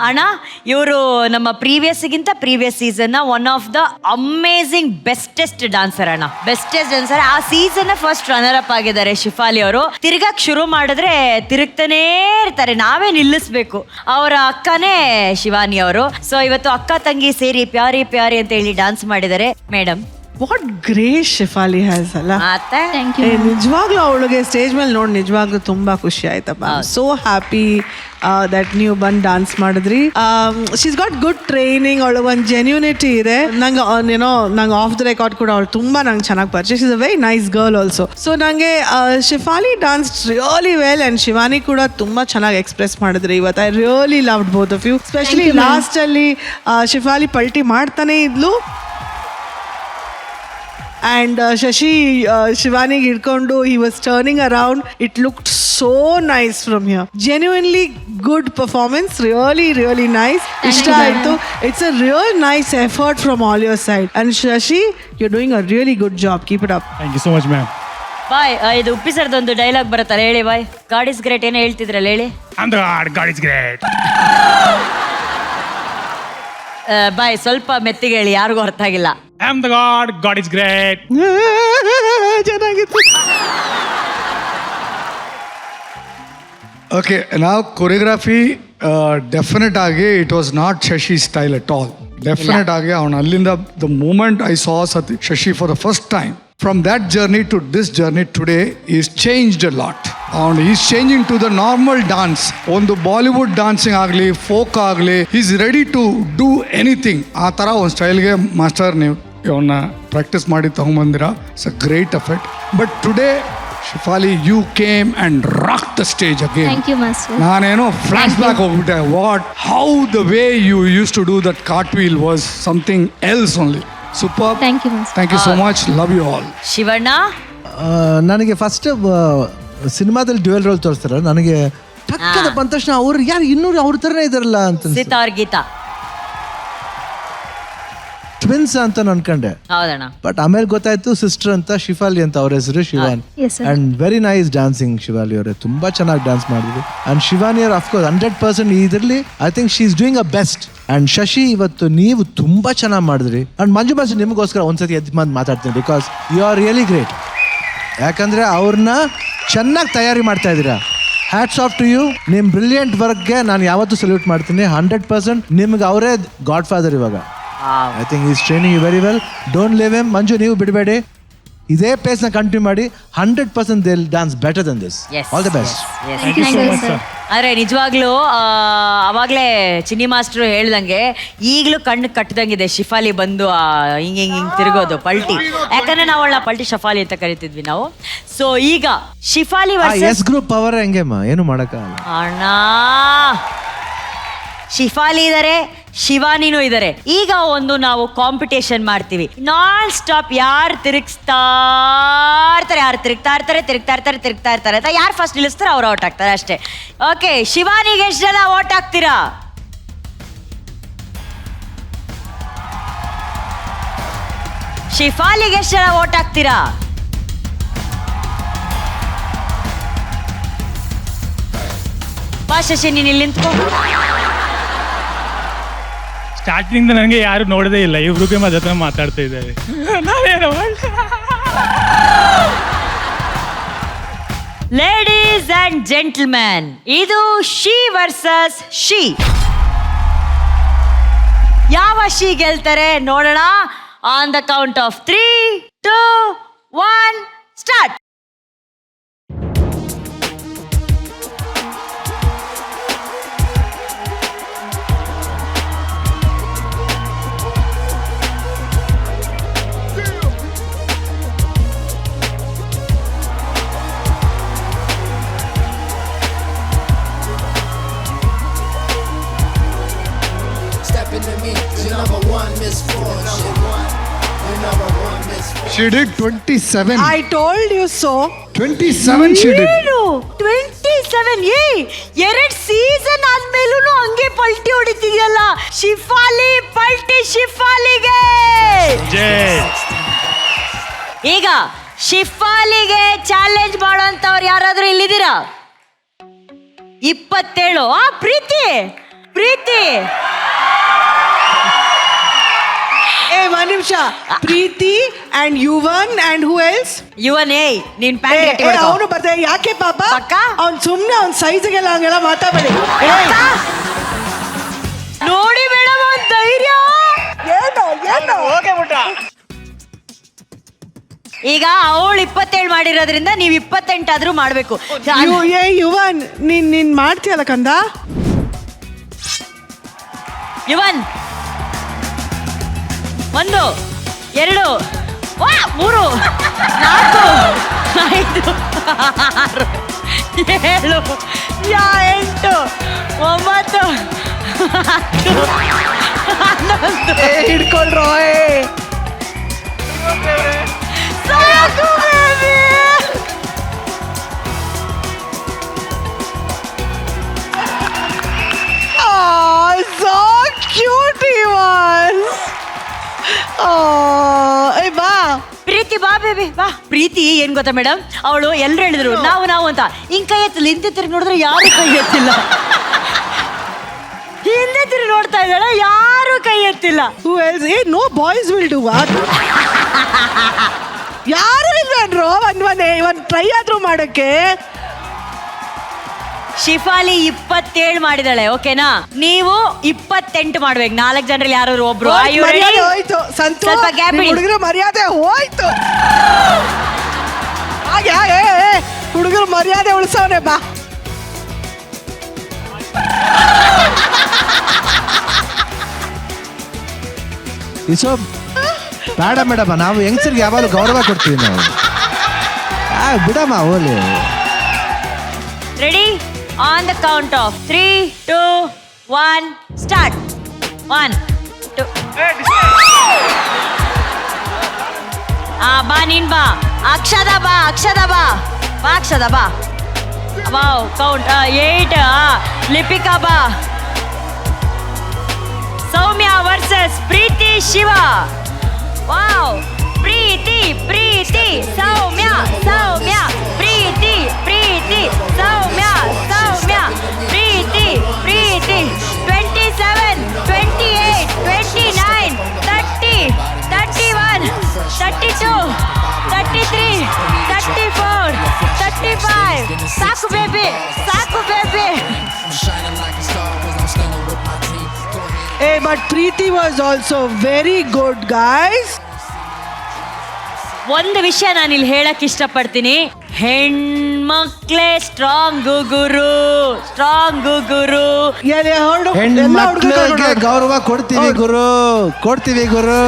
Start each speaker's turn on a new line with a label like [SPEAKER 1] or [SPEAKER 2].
[SPEAKER 1] ಅಣ್ಣ ಇವರು ನಮ್ಮ previous season one of the amazing bestest dancer ಅಣ್ಣ. Bestest dancer. ಆ ಸೀಸನ್ ಫಸ್ಟ್ ರನ್ನರ್ ಅಪ್ ಆಗಿದ್ದಾರೆ ಶಿಫಾಲಿ ಅವರು. ತಿರ್ಗಕ್ ಶುರು ಮಾಡಿದ್ರೆ ತಿರುಗ್ತಾನೇ ಇರ್ತಾರೆ, ನಾವೇ ನಿಲ್ಲಿಸ್ಬೇಕು. ಅವರ ಅಕ್ಕನೇ ಶಿವಾನಿ ಅವರು. ಸೊ ಇವತ್ತು ಅಕ್ಕ ತಂಗಿ ಸೇರಿ ಪ್ಯಾರಿ ಪ್ಯಾರಿ ಅಂತ ಹೇಳಿ ಡಾನ್ಸ್ ಮಾಡಿದ್ದಾರೆ. Madam
[SPEAKER 2] what great Shifali has ಅಲ್ಲ. ನಿಜವಾಗ್ಲೂ ಅವಳಿಗೆ ಸ್ಟೇಜ್ ಮೇಲೆ ನೋಡಿ ನಿಜವಾಗ್ಲೂ ತುಂಬಾ ಖುಷಿ ಆಯ್ತಪ್ಪ. ಸೋ ಹ್ಯಾಪಿ ದಟ್ ನೀವು ಬಂದು ಡಾನ್ಸ್ ಮಾಡಿದ್ರಿ. She's got good training. ಅವಳು ಒಂದು ಜೆನ್ಯೂನಿಟಿ ಇದೆ. ನಂಗೆ ಆಫ್ ದ ರೆಕಾರ್ಡ್ ಕೂಡ ಅವಳು ತುಂಬಾ ನಂಗೆ ಚೆನ್ನಾಗಿ ಪರಿಚಯ. She's a very nice girl also. So ನಂಗೆ Shifali dance really well and Shivani ಕೂಡ ತುಂಬಾ ಚೆನ್ನಾಗಿ ಎಕ್ಸ್ಪ್ರೆಸ್ ಮಾಡಿದ್ರಿ ಇವತ್ತು. I really loved both of you. Specially last ಅಲ್ಲಿ ಶಿಫಾಲಿ ಪಲ್ಟಿ ಮಾಡ್ತಾನೆ ಇದ್ಲು. And Shashi Shivaniಗೆ ಹಿಡ್ಕೊಂಡು he was turning around. It looked so nice from here. Genuinely good performance. Really nice. Ishta ಆಯ್ತು. It's a real nice effort from all your side. And Shashi, you're doing a really good job. Keep it up.
[SPEAKER 3] Thank you so much, ma'am.
[SPEAKER 1] ಬಾಯ್, ಇದು Uppi ಸರ್ದೊಂದು dialogue ಬರುತ್ತಲ್ಲ, ಹೇಳಿ ಬಾಯ್. God is great ಏನೋ ಹೇಳ್ತಿದ್ರಲ್ಲ, ಹೇಳಿ.
[SPEAKER 3] God is great.
[SPEAKER 1] ಬಾಯ್ ಸ್ವಲ್ಪ ಮೆತ್ತಿಗೆ ಹೇಳಿ, ಯಾರಿಗೂ ಅರ್ಥ ಆಗಿಲ್ಲ.
[SPEAKER 3] I am the God is great.
[SPEAKER 2] ಚೆನ್ನಾಗಿತ್ತು.
[SPEAKER 4] Okay, now choreography definite ಆಗಿ it was not Shashi's style at all. Definite ಆಗಿ ಅವನು ಅಲ್ಲಿಂದ the moment I saw Shashi for the first time, from that journey to this journey today, he's changed a lot. And he's changing to the normal dance. ಒಂದು Bollywood dancing ಆಗಲಿ, folk ಆಗಲಿ, is ready to do anything. ಆ ಥರ ಒಂದು ಸ್ಟೈಲ್ಗೆ master ನೀವು ಇವನ್ನ practice ಮಾಡಿ ತಗೊಂಬಂದಿರ. It's a great effort. But today Shifali you came and rock the stage again.
[SPEAKER 5] Thank you master.
[SPEAKER 4] ನಾನೇನೋ ಫ್ಲಾಶ್ ಬ್ಯಾಕ್ ಹೋಗ್ಬಿಟ್ಟೆ. What how the way you use to do that cartwheel was something else only. Super.
[SPEAKER 5] Thank you master.
[SPEAKER 4] Thank you so much. Love you all.
[SPEAKER 1] Shivanna,
[SPEAKER 6] ನನಗೆ first ಸಿನಿಮಾದಲ್ಲಿ dual roll ತೋರಿಸ್ತಾರ. ನನಗೆ ಟಕ್ಕದ ಬಂದ ತಕ್ಷಣ ಅವ್ರು ಯಾರು ಇನ್ನೂರು ಅವ್ರ ಥರನೇ ಇದಾರಲ್ಲ ಅಂತ
[SPEAKER 1] ಸೀತಾ ಅವ್ರ ಗೀತಾ
[SPEAKER 6] ಟ್ವಿನ್ಸ್ ಅಂತ ಅನ್ಕೊಂಡೆ.
[SPEAKER 1] ಹೌದಣ್ಣ.
[SPEAKER 6] ಬಟ್ ಆಮೇಲೆ ಗೊತ್ತಾಯ್ತು ಸಿಸ್ಟರ್ ಅಂತ. ಶಿಫಾಲಿ ಅಂತ ಅವ್ರ ಹೆಸರು, Shivan. And very nice dancing. Shivali ಅವರೇ ತುಂಬಾ ಚೆನ್ನಾಗಿ ಡಾನ್ಸ್ ಮಾಡಿದ್ರು. ಅಂಡ್ ಶಿವಾನಿ ಅವ್ರು ಅಫ್ಕೋರ್ಸ್ 100% ಇದರಲ್ಲಿ I think she is doing a best. And Shashi, ಇವತ್ತು ನೀವು ತುಂಬಾ ಚೆನ್ನಾಗಿ ಮಾಡಿದ್ರಿ. ಅಂಡ್ ಮಂಜು ಬಾಸು ನಿಮಗೋಸ್ಕರ ಒಂದ್ಸತಿ ಎದ್ದು ಬಂದು ಮಾತಾಡ್ತೀನಿ, because you are really great. ಯಾಕಂದ್ರೆ ಅವ್ರನ್ನ ಚೆನ್ನಾಗಿ ತಯಾರಿ ಮಾಡ್ತಾ ಇದ್ದೀರಾ. Hats off to you. ನಿಮ್ಮ ಬ್ರಿಲಿಯಂಟ್ ವರ್ಕ್ಗೆ ನಾನು ಯಾವತ್ತೂ ಸಲ್ಯೂಟ್ ಮಾಡ್ತೀನಿ. 100% ನಿಮ್ಗೆ ಅವರೇ ಗಾಡ್ ಫಾದರ್ ಇವಾಗ. I think is training you very well. Don't leave him. Manju, ನೀವು ಬಿಡಬೇಡಿ, ಇದೇ ಪೇಸ್ನ ಕಂಟಿನ್ಯೂ ಮಾಡಿ. 100% they will dance better than this. All the best.
[SPEAKER 1] ಆದರೆ ನಿಜವಾಗ್ಲೂ ಅವಾಗಲೇ ಚಿನ್ನಿ ಮಾಸ್ಟ್ರು ಹೇಳ್ದಂಗೆ ಈಗಲೂ ಕಣ್ಣು ಕಟ್ಟದಂಗಿದೆ ಶಿಫಾಲಿ ಬಂದು ಹಿಂಗೆ ತಿರುಗೋದು ಪಲ್ಟಿ. ಯಾಕಂದ್ರೆ ನಾವು ಅವಳ ಪಲ್ಟಿ ಶಫಾಲಿ ಅಂತ ಕರಿತಿದ್ವಿ ನಾವು. ಸೊ ಈಗ ಶಿಫಾಲಿ
[SPEAKER 6] ಎಸ್ ಗ್ರೂಪ್ ಪವರ್ ಹೆಂಗೆಮ್ಮ, ಏನು ಮಾಡೋಕ್ಕಾಗಲ್ಲ
[SPEAKER 1] ಅಣ್ಣ. ಶಿಫಾಲಿ ಇದಾರೆ, ಶಿವಾನಿನೂ ಇದಾರೆ. ಈಗ ಒಂದು ನಾವು ಕಾಂಪಿಟೇಷನ್ ಮಾಡ್ತೀವಿ. ನಾನ್ ಸ್ಟಾಪ್ ಯಾರು ತಿರುಗಿಸ್ತಾ ಇರ್ತಾರೆ ಅಂತ ಯಾರು ಫಸ್ಟ್ ನಿಲ್ಲಿಸ್ತಾರೆ ಅವ್ರು ಔಟ್ ಆಗ್ತಾರೆ ಅಷ್ಟೇ. ಓಕೆ, ಶಿವಾನಿಗೆ ಎಷ್ಟು ಜನ ಔಟ್ ಆಗ್ತೀರಾ? ಶಿಫಾಲಿಗೆ ಎಷ್ಟು ಜನ ಔಟ್ ಆಗ್ತೀರಾ? ಬಾ ಶಶಿ, ನೀನು ಇಲ್ಲಿ ನಿಂತ್ಕೋ.
[SPEAKER 3] ಸ್ಟಾರ್ಟಿಂಗ್ ನನಗೆ ಯಾರು ನೋಡದೇ ಇಲ್ಲ, ಇವ್ರಿಗೆ ಜೊತೆ ಮಾತಾಡ್ತಾ ಇದ್ದಾರೆ. ನಾವೇನು
[SPEAKER 1] ಲೇಡೀಸ್ ಅಂಡ್ ಜೆಂಟಲ್ಮ್ಯಾನ್, ಇದು ಶಿ ವರ್ಸಸ್ ಶಿ. ಯಾವ ಶಿ ಗೆಲ್ತಾರೆ ನೋಡೋಣ. On the count of 3, 2, 1 start.
[SPEAKER 4] She did 27.
[SPEAKER 2] I told you so.
[SPEAKER 4] 27 she did.
[SPEAKER 1] 27. ಎರಡು ಸೀಸನ್ ಆದ್ಮೇಲೂ ಹಂಗೆ ಪಲ್ಟಿ ಹೊಡಿತಿದ್ಯಲ್ಲ ಶಿಫಾಲಿ. ಪಲ್ಟಿ ಶಿಫಾಲಿಗೆ. ಈಗ ಶಿಫಾಲಿಗೆ ಚಾಲೆಂಜ್ ಮಾಡೋಂಥವ್ರು ಯಾರಾದ್ರೂ ಇಲ್ಲಿದ್ದೀರಾ? 27. ಪ್ರೀತಿ ಪ್ರೀತಿ.
[SPEAKER 2] ಒಂದ್ ನಿಮಿಷ. Preethi and Yuvan and who else?
[SPEAKER 1] Yuvan. ನೀನ್ ಪ್ಯಾಂಟ್
[SPEAKER 2] ಅವನು ಬರ್ತಾರೆ. ಯಾಕೆ ಪಾಪ?
[SPEAKER 1] ಪಕ್ಕ?
[SPEAKER 2] ಅವ್ನ್ ಸುಮ್ನೆ ಅವ್ನ್ ಸೈಜ್ಗೆಲ್ಲ ಹಂಗೆಲ್ಲ ಮಾತಾಡಬೇಡಿ.
[SPEAKER 1] ನೋಡಿ ಮೇಡಮ್ ಒಂದ್ ಧೈರ್ಯ. ಈಗ ಅವಳು 27 ಮಾಡಿರೋದ್ರಿಂದ ನೀವು 28 ಆದ್ರೂ ಮಾಡ್ಬೇಕು.
[SPEAKER 2] ಯುವನ್ ನೀನ್ ಮಾಡ್ತೀಯಲ್ಲ ಕಂದ.
[SPEAKER 1] ಯುವನ್ 1 2 3 4 5 6 7 8 9
[SPEAKER 2] ಹಿಡ್ಕೊಳ್ರೋ.
[SPEAKER 1] ಸಾಕು baby.
[SPEAKER 2] So cute he was. ಬಾ
[SPEAKER 1] ಪ್ರೀತಿ ಬಾ ಬೇಬಿ ಬಾ. ಪ್ರೀತಿ ಏನ್ ಗೊತ್ತಾ ಮೇಡಮ್, ಅವಳು ಎಲ್ರು ಹೇಳಿದ್ರು ನಾವು ಅಂತ. ಹಿಂಗ್ ಕೈ ಎತ್ತಲಿ, ಹಿಂದೆ ತಿರುಗಿ ನೋಡಿದ್ರೆ ಯಾರು ಕೈ ಎತ್ತಿಲ್ಲ. ಹಿಂದೆ ತಿರುಗಿ ನೋಡ್ತಾ ಇದ್ದಾಳೆ, ಯಾರು ಕೈ ಎತ್ತಿಲ್ಲ.
[SPEAKER 2] Who else? No boys will do what? ಯಾರು ಇಲ್ವೇನ್ರೋ ಒಂದ್ ಟ್ರೈ ಆದ್ರೂ ಮಾಡಕ್ಕೆ.
[SPEAKER 1] ಶಿಫಾಲಿ 27 ಮಾಡಿದಾಳೆ, ಓಕೆನಾ? ನೀವು 28 ಮಾಡ್ಬೇಕು. 4 ಜನರಲ್ಲಿ ಯಾರು ಒಬ್ರು.
[SPEAKER 2] ಮರ್ಯಾದೆ ಹೋಯ್ತು ಸಂತು.
[SPEAKER 1] ಸ್ವಲ್ಪ ಗ್ಯಾಪ್ ಇಡಿ.
[SPEAKER 2] ಹುಡುಗರು ಮರ್ಯಾದೆ ಹೋಯ್ತು. ಹುಡುಗರು ಮರ್ಯಾದೆ ಉಳಿಸವನೆ ಬಾ.
[SPEAKER 6] ಇಸೋ ಬೇಡ ಮೇಡಮ್, ನಾವು ಹೆಂಗಸರಿಗೆ ಯಾವಾಗಲೂ ಗೌರವ ಕೊಡ್ತೀವಿ ನಾವು. ಬಿಡಮ್ಮ ಓಲಿ.
[SPEAKER 1] Ready? On the count of 3 2 1 start. 1 2. ಬಾ ನೀನ್ ಬಾ. ಅಕ್ಷದ ಬಾ. ಅಕ್ಷದ ಬಾ. Wow count 8. ಲಿಪಿಕಾ ಬಾ. ಸೌಮ್ಯ ವರ್ಸಸ್ ಪ್ರೀತಿ ಶಿವ. ವಾವ್. ಪ್ರೀತಿ ಸೌಮ್ಯ ಪ್ರೀತಿ ಸೌಮ್ಯ ಪ್ರೀತಿ 27 28 29 30 31 32 33 34 35. ಸಾಕು baby.
[SPEAKER 2] But Preeti was also very good, guys.
[SPEAKER 1] ಒಂದು ವಿಷಯ ನಾನು ಇಲ್ಲಿ ಹೇಳಕ್ ಇಷ್ಟಪಡ್ತೀನಿ. ಹೆಣ್ಮಕ್ಳೇ ಸ್ಟ್ರಾಂಗ್ ಗುರು.
[SPEAKER 6] ಹೆಣ್ಮಕ್ಳಿಗೆ ಗೌರವ ಕೊಡ್ತೀವಿ ಗುರು.